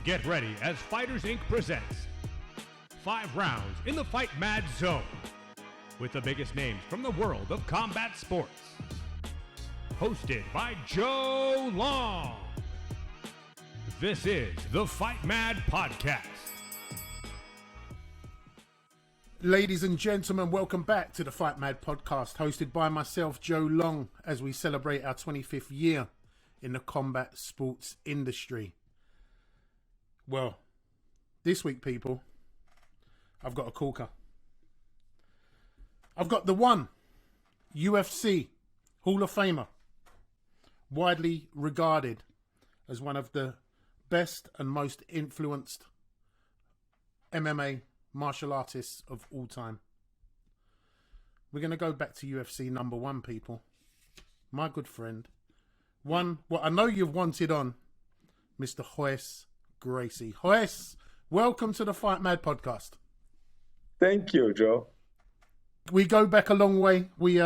Get ready as Fighters Inc. presents 5 rounds in the FightMad Zone with the biggest names from the world of combat sports. Hosted by Joe Long. This is the FightMad Podcast. Ladies and gentlemen, welcome back to the FightMad Podcast, hosted by myself, Joe Long, as we celebrate our 25th year in the combat sports industry. Well, this week, people, I've got a corker. I've got the one UFC Hall of Famer, widely regarded as one of the best and most influenced MMA martial artists of all time. We're going to go back to UFC number 1, people. My good friend. One, what I know you've wanted on, Mr. Royce Gracie. Royce, welcome to the FightMad Podcast. Thank you, Joe. We go back a long way. We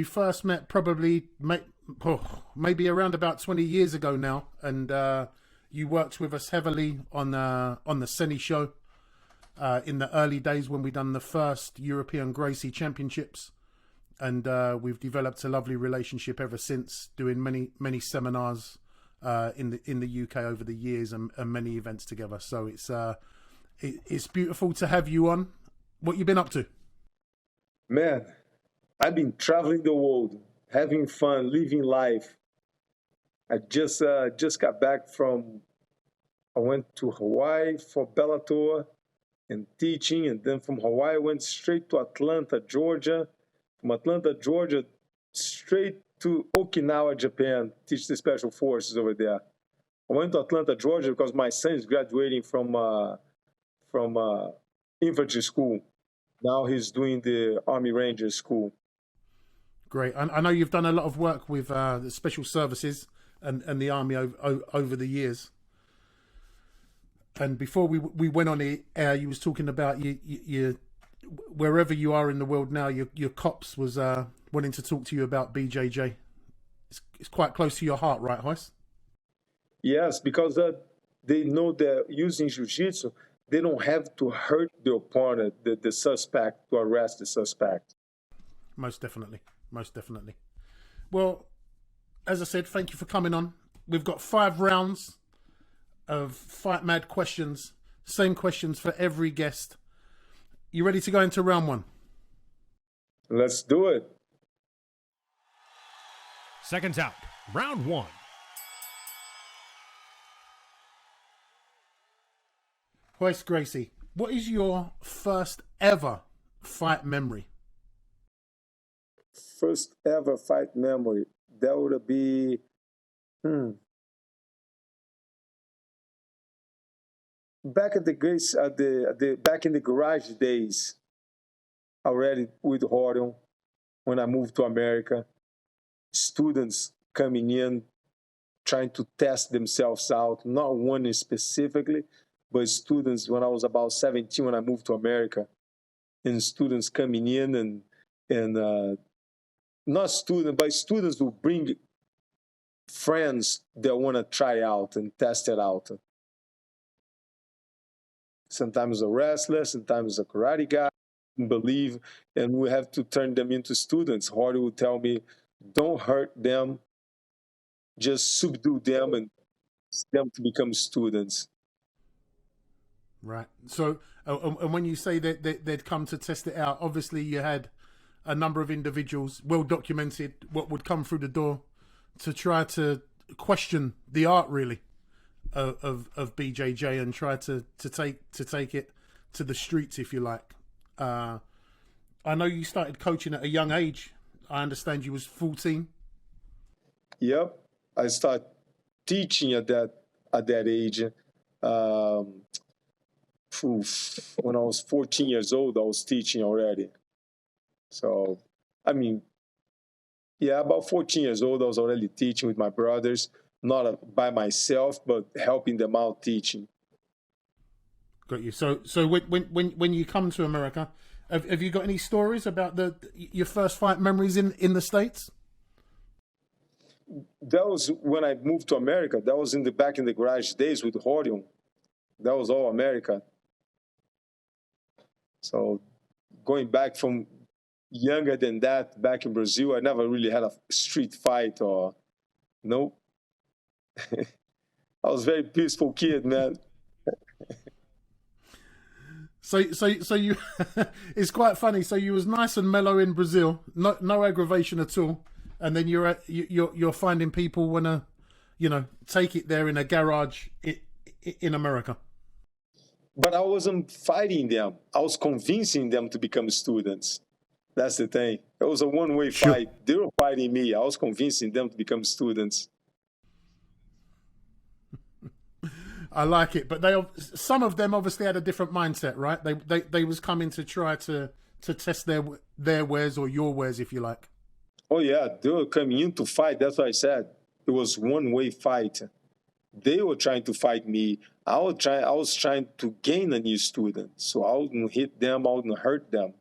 first met probably maybe around about 20 years ago now, and you worked with us heavily on the Senny show in the early days when we done the first European Gracie Championships, and we've developed a lovely relationship ever since, doing many seminars in the UK over the years and many events together. So it's beautiful to have you on. What you been up to? Man, I've been traveling the world, having fun, living life. I just got back I went to Hawaii for Bellator and teaching, and then from Hawaii I went straight to Atlanta, Georgia. From Atlanta, Georgia, straight to Okinawa, Japan, teach the special forces over there. I went to Atlanta, Georgia because my son is graduating from infantry school. Now he's doing the Army Ranger school. Great. I know you've done a lot of work with the special services and the Army over the years. And before we went on the air, you was talking about you wherever you are in the world now, your cops was wanting to talk to you about BJJ. It's quite close to your heart, right, Royce? Yes, because they know that using jiu-jitsu, they don't have to hurt the opponent, the suspect, to arrest the suspect. Most definitely. Well, as I said, thank you for coming on. We've got 5 rounds of FightMad questions. Same questions for every guest. You ready to go into round 1? Let's do it. Seconds out. Round 1. Royce Gracie, what is your first ever fight memory? First ever fight memory, that would be back at back in the garage days, already with Horion, when I moved to America. Students coming in, trying to test themselves out, not one specifically, but students when I was about 17 when I moved to America, and students coming in and not students, but students who bring friends that want to try out and test it out. Sometimes a wrestler, sometimes a karate guy, believe, and we have to turn them into students. Hardy would tell me, don't hurt them, just subdue them and them to become students. Right. So, and when you say that they'd come to test it out, obviously you had a number of individuals, well documented, what would come through the door to try to question the art, really, of BJJ and try to take it to the streets, if you like. I know you started coaching at a young age. I understand you was 14. Yep, I started teaching at that age. When I was 14 years old, I was teaching already. So, about 14 years old, I was already teaching with my brothers, not by myself, but helping them out teaching. Got you. So when you come to America, have you got any stories about your first fight memories in the States? that was when I moved to America. That was back in the garage days with Horion. That was all America. So going back from younger than that, back in Brazil, I never really had a street fight or no. I was a very peaceful kid, man. So you, it's quite funny. So you was nice and mellow in Brazil, no aggravation at all, and then you're finding people wanna, take it there in a garage in America. But I wasn't fighting them. I was convincing them to become students. That's the thing. It was a one-way fight. They were fighting me. I was convincing them to become students. I like it, but some of them obviously had a different mindset, right? They was coming to try to test their wares or your wares, if you like. Oh yeah, they were coming in to fight. That's what I said. It was one-way fight. They were trying to fight me. I was trying to gain a new student, so I wouldn't hit them. I wouldn't hurt them.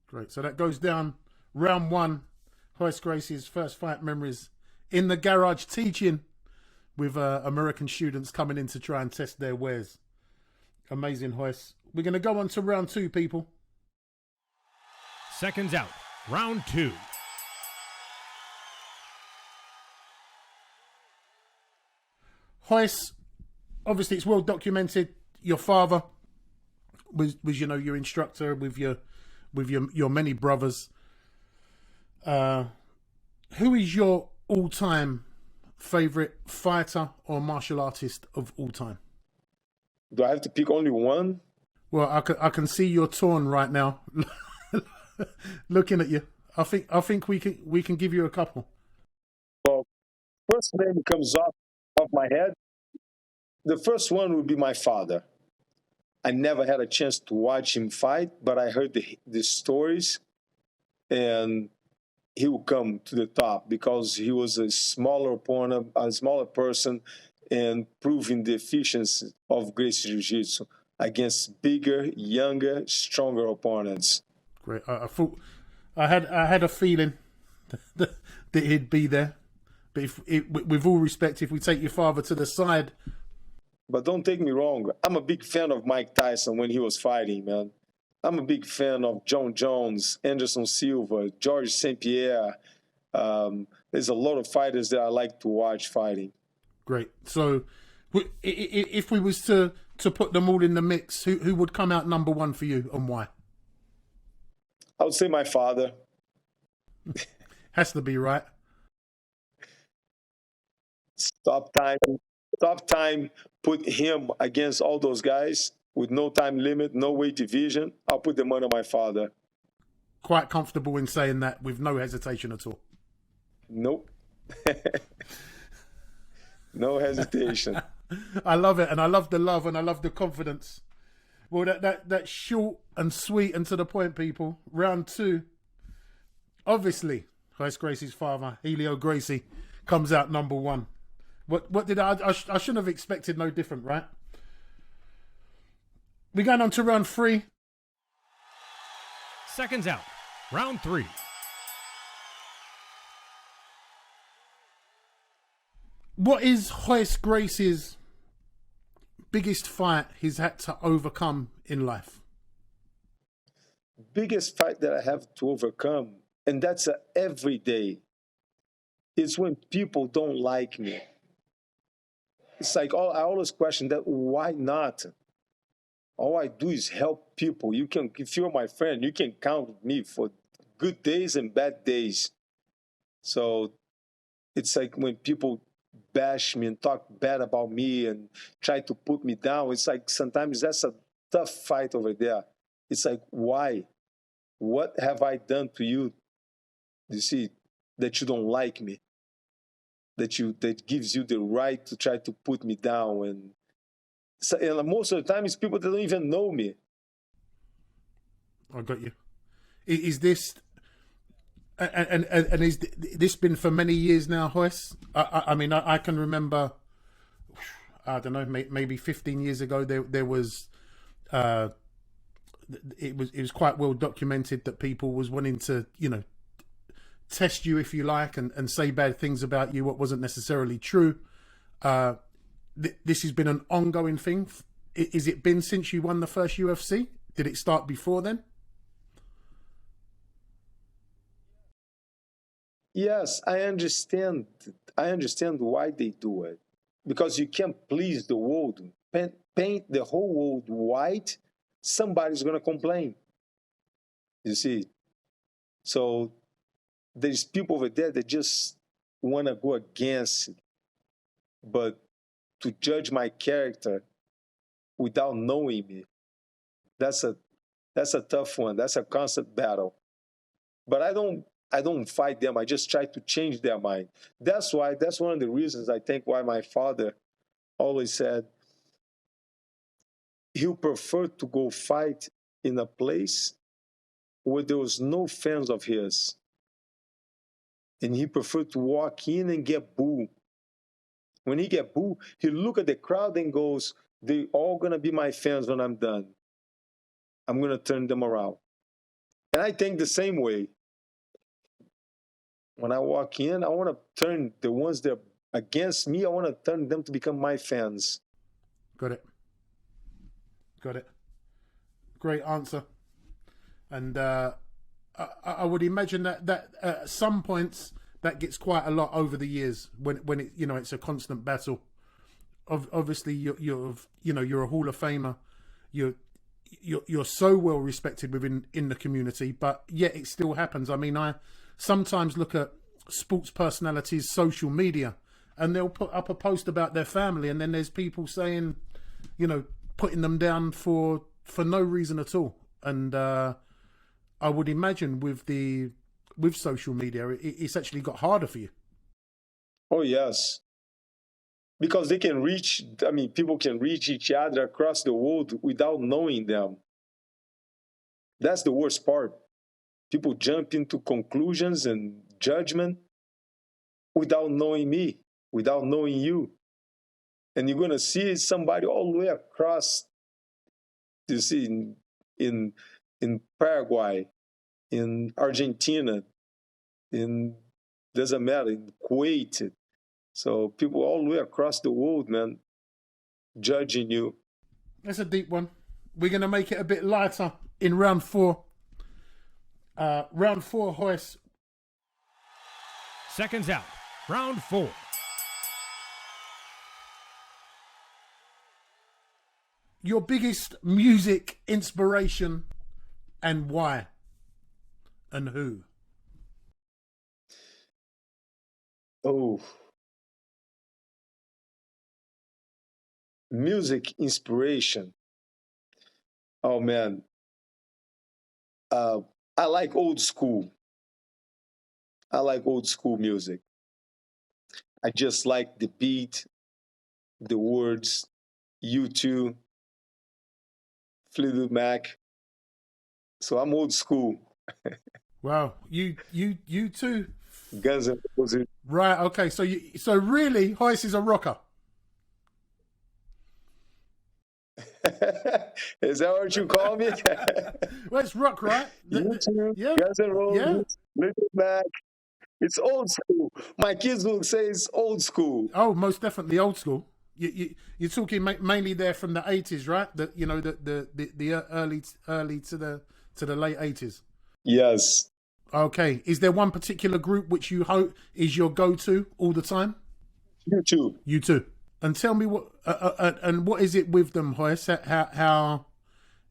Great. So that goes down round one. Royce Gracie's first fight memories in the garage teaching with American students coming in to try and test their wares. Amazing, Royce. We're going to go on to round two, people. Seconds out. Round two. Royce, obviously it's well documented. Your father was your instructor with your many brothers. Who is your all-time favorite fighter or martial artist of all time? Do I have to pick only one? Well, I can see you're torn right now. Looking at you, I think we can give you a couple. Well, first name comes off my head. The first one would be my father. I never had a chance to watch him fight, but I heard the stories, and he will come to the top because he was a smaller opponent, a smaller person, and proving the efficiency of Gracie Jiu-Jitsu against bigger, younger, stronger opponents. Great. I thought I had a feeling that he'd be there, but with all respect, if we take your father to the side. But don't take me wrong. I'm a big fan of Mike Tyson when he was fighting, man. I'm a big fan of John Jones, Anderson Silva, George St. Pierre. There's a lot of fighters that I like to watch fighting. Great. So if we was to put them all in the mix, who would come out number one for you and why? I would say my father. Has to be, right? Stop time, put him against all those guys with no time limit, no weight division. I'll put them under my father. Quite comfortable in saying that with no hesitation at all. Nope. No hesitation. I love it, and I love the love, and I love the confidence. Well, that short and sweet and to the point, people. Round two. Obviously, Royce Gracie's father, Hélio Gracie, comes out number one. What did I shouldn't have expected no different, right? We're going on to round three. Seconds out. Round three. What is Royce Gracie's biggest fight he's had to overcome in life? Biggest fight that I have to overcome, and that's every day, is when people don't like me. It's like I always question that, why not? All I do is help people. If you're my friend, you can count with me for good days and bad days. So it's like when people bash me and talk bad about me and try to put me down, it's like sometimes that's a tough fight over there. It's like, why? What have I done to you, you see, that you don't like me? That gives you the right to try to put me down, and most of the time it's people that don't even know me. I got you. Is this and is this been for many years now, Royce? I mean, I can remember, I don't know, maybe 15 years ago there was it was quite well documented that people was wanting to test you, if you like, and say bad things about you, what wasn't necessarily true. This has been an ongoing thing. Is it been since you won the first UFC? Did it start before then? Yes, I understand. I understand why they do it. Because you can't please the world. Paint the whole world white, somebody's going to complain. You see? So there's people over there that just want to go against it. But to judge my character without knowing me, that's a tough one. That's a constant battle. But I don't fight them. I just try to change their mind. That's one of the reasons I think why my father always said he would prefer to go fight in a place where there was no fans of his. And he preferred to walk in and get booed. When he get booed, he look at the crowd and goes, they're all going to be my fans when I'm done. I'm going to turn them around. And I think the same way. When I walk in, I want to turn the ones that are against me, I want to turn them to become my fans. Got it. Great answer. And I would imagine that at some points that gets quite a lot over the years when it, it's a constant battle. Obviously, you're a Hall of Famer. You're so well respected in the community, but yet it still happens. I mean, I sometimes look at sports personalities' social media, and they'll put up a post about their family, and then there's people saying, putting them down for no reason at all. And I would imagine with social media, it's actually got harder for you. Oh, yes. Because people can reach each other across the world without knowing them. That's the worst part. People jump into conclusions and judgment without knowing me, without knowing you. And you're going to see somebody all the way across, you see, in Paraguay, in Argentina, doesn't matter, in Kuwait. So people all the way across the world, man, judging you. That's a deep one. We're going to make it a bit lighter in round 4. Round 4, Royce. Seconds out. Round 4. Your biggest music inspiration and why? And who? Oh. Music inspiration. Oh, man. I like old school. I like old school music. I just like the beat, the words, U2, Fleetwood Mac. So I'm old school. Wow, you too. Guns N' Roses. Right. Okay. So really, Royce is a rocker. Is that what you call me? Well, it's rock, right? U2, Yeah. Guns N' Roses, Yeah. Fleetwood Mac. It's old school. My kids will say it's old school. Oh, most definitely old school. You're talking mainly there from the 80s, right? The early to the late 80s. Yes. Okay. Is there one particular group which you hope is your go-to all the time? U2. U2. And tell me what and what is it with them, Royce? How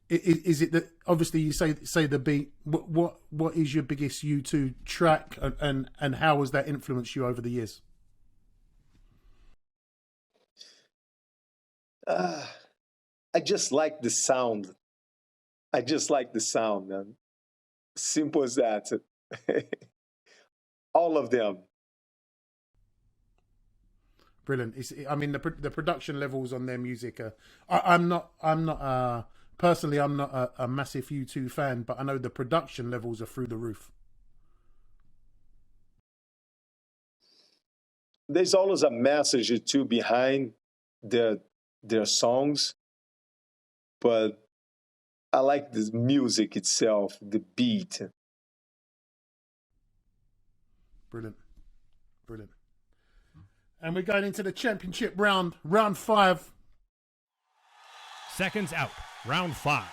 is it that obviously you say the beat? What is your biggest U2 track, and how has that influenced you over the years? I just like the sound. I just like the sound, man. Simple as that. All of them. Brilliant. The production levels on their music. I'm not personally. I'm not a massive U2 fan, but I know the production levels are through the roof. There's always a message or two behind their songs, but I like the music itself, the beat. Brilliant. Brilliant. And we're going into the championship round 5. Seconds out, round 5.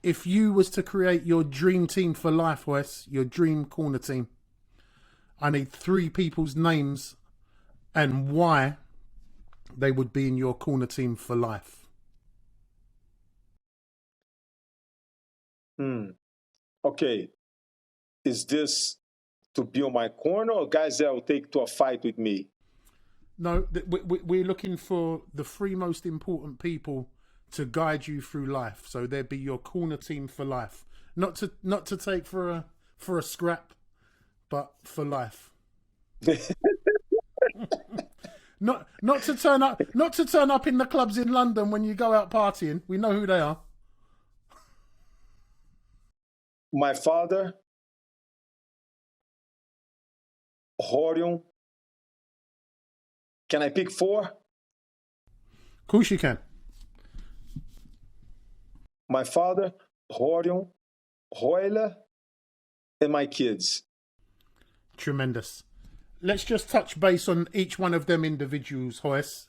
If you was to create your dream team for life, Wes, your dream corner team, I need 3 people's names and why they would be in your corner team for life. Okay. Is this to be on my corner or guys that will take to a fight with me? No, we're looking for the 3 most important people to guide you through life. So they'd be your corner team for life. Not to take for a scrap, but for life. not to turn up in the clubs in London when you go out partying. We know who they are. My father, Horion. Can I pick 4? Of course you can. My father, Horion, Royce, and my kids. Tremendous. Let's just touch base on each one of them individuals, Royce.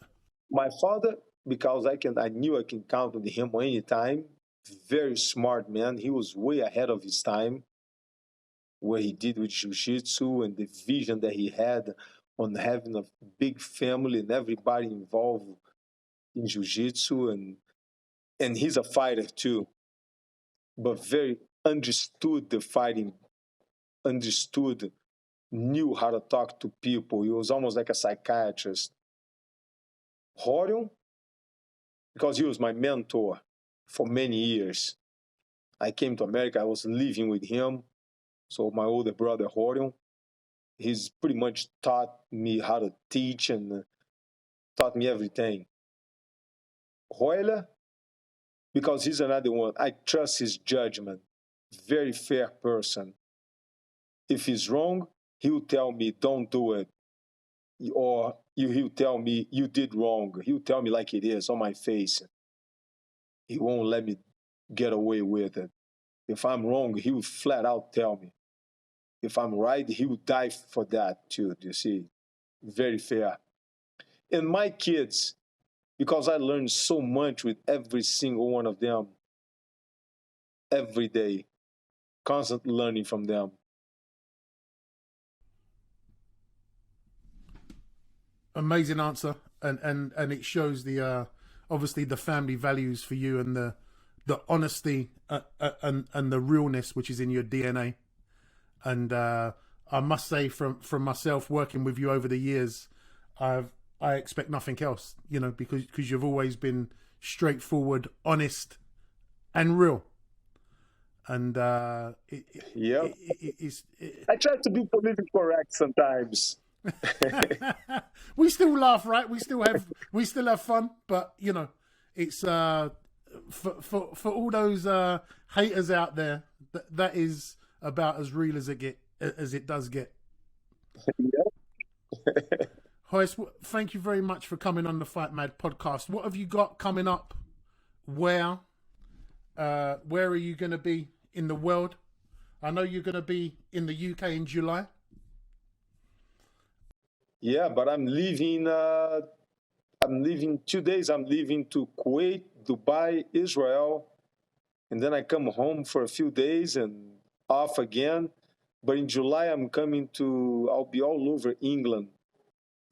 My father, because I knew I can count on him anytime. Very smart man. He was way ahead of his time. What he did with jiu-jitsu and the vision that he had on having a big family and everybody involved in jiu-jitsu. And he's a fighter too, but very understood the fighting, knew how to talk to people. He was almost like a psychiatrist. Horion, because he was my mentor for many years. I came to America, I was living with him. So my older brother, Horion, he's pretty much taught me how to teach and taught me everything. Royce, because he's another one, I trust his judgment. Very fair person. If he's wrong, he'll tell me, don't do it. Or he'll tell me, you did wrong. He'll tell me like it is on my face. He won't let me get away with it. If I'm wrong, he will flat out tell me. If I'm right, he will die for that too, you see. Very fair. And my kids, because I learned so much with every single one of them, every day, constant learning from them. Amazing answer, and it shows the obviously the family values for you and the honesty and the realness which is in your DNA. And I must say, from myself working with you over the years, I expect nothing else, because you've always been straightforward, honest, and real. And I try to be politically correct sometimes. We still laugh, right? We still have fun, but it's for all those haters out there, that is about as real as it does get. Royce, thank you very much for coming on the FightMad podcast. What have you got coming up? Where are you going to be in the world? I know you're going to be in the UK in July. Yeah, but I'm leaving 2 days. I'm leaving to Kuwait, Dubai, Israel, and then I come home for a few days and off again. But in July, I'll be all over England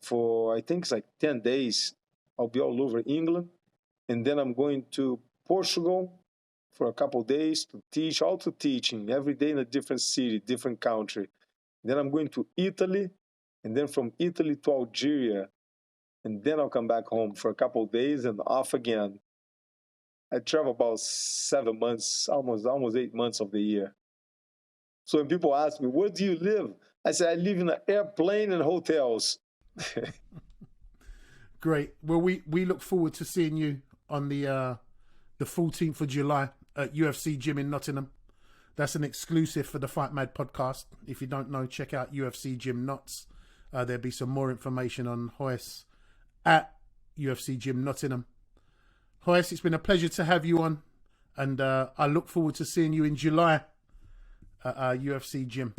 for, I think it's like 10 days. I'll be all over England. And then I'm going to Portugal for a couple of days to teach, also teaching every day in a different city, different country. Then I'm going to Italy, and then from Italy to Algeria. And then I'll come back home for a couple of days and off again. I travel about 7 months, almost 8 months of the year. So when people ask me, where do you live? I say, I live in an airplane and hotels. Great. Well, we look forward to seeing you on the 14th of July at UFC Gym in Nottingham. That's an exclusive for the FightMad podcast. If you don't know, check out UFC Gym Knots. There'll be some more information on Royce at UFC Gym Nottingham. Royce, it's been a pleasure to have you on. And I look forward to seeing you in July at UFC gym.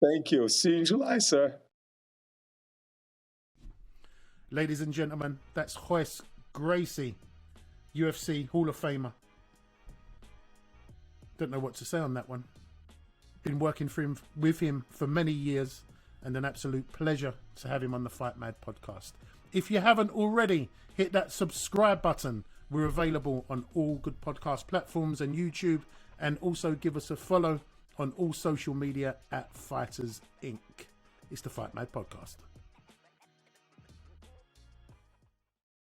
Thank you. See you in July, sir. Ladies and gentlemen, that's Royce Gracie, UFC Hall of Famer. Don't know what to say on that one. Been working with him for many years, and an absolute pleasure to have him on the FightMad podcast. If you haven't already, hit that subscribe button. We're available on all good podcast platforms and YouTube, and also give us a follow on all social media at Fighters Inc. It's the FightMad Podcast.